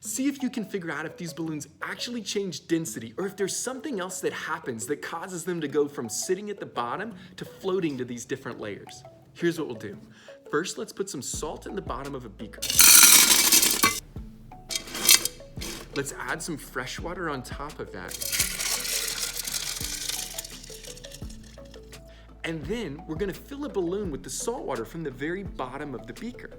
See if you can figure out if these balloons actually change density or if there's something else that happens that causes them to go from sitting at the bottom to floating to these different layers. Here's what we'll do. First, let's put some salt in the bottom of a beaker. Let's add some fresh water on top of that. And then we're gonna fill a balloon with the salt water from the very bottom of the beaker.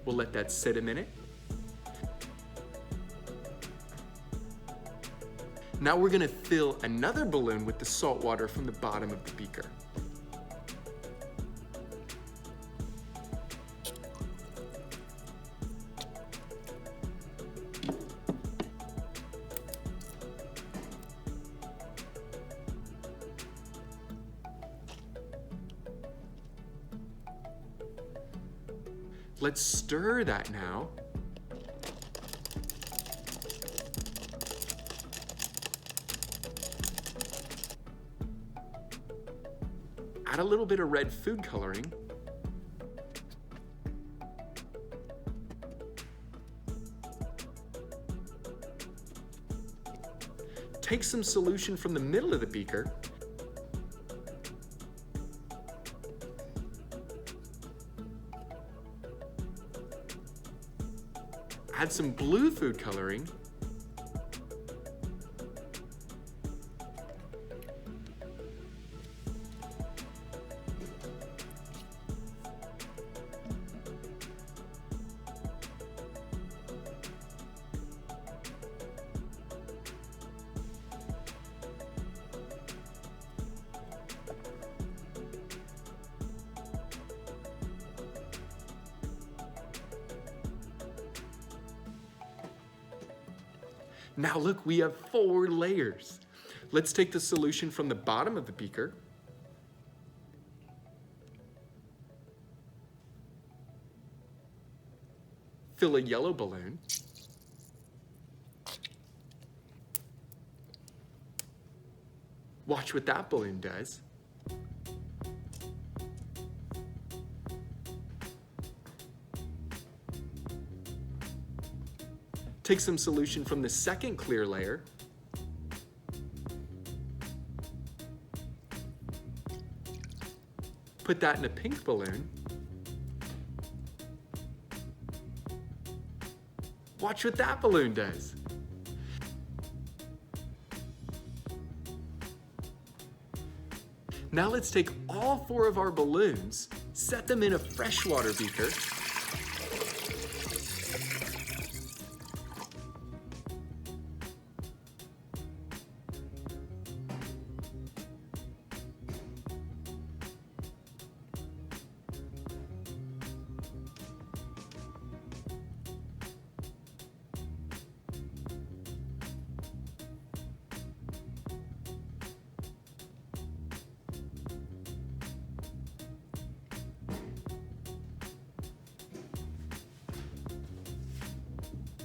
We'll let that sit a minute. Now we're gonna fill another balloon with the salt water from the bottom of the beaker. Let's stir that now. Add a little bit of red food coloring. Take some solution from the middle of the beaker. Add some blue food coloring. Now look, we have 4 layers. Let's take the solution from the bottom of the beaker. Fill a yellow balloon. Watch what that balloon does. Take some solution from the second clear layer. Put that in a pink balloon. Watch what that balloon does. Now let's take all 4 of our balloons, set them in a freshwater beaker,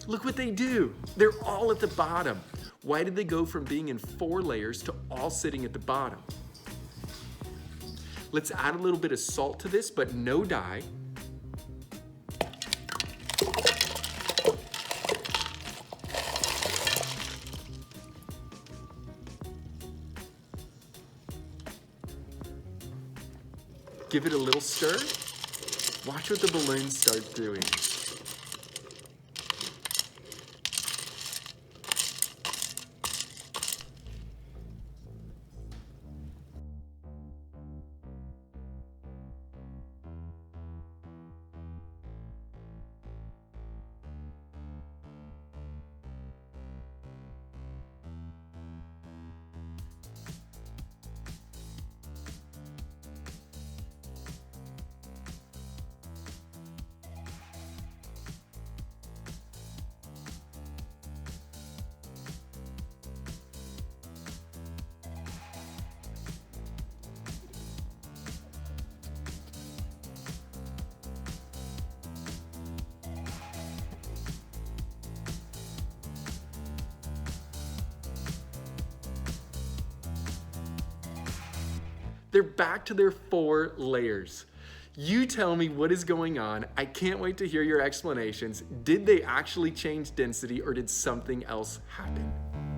Look what they do. They're all at the bottom. Why did they go from being in 4 layers to all sitting at the bottom? Let's add a little bit of salt to this, but no dye. Give it a little stir. Watch what the balloons start doing. They're back to their 4 layers. You tell me what is going on. I can't wait to hear your explanations. Did they actually change density or did something else happen?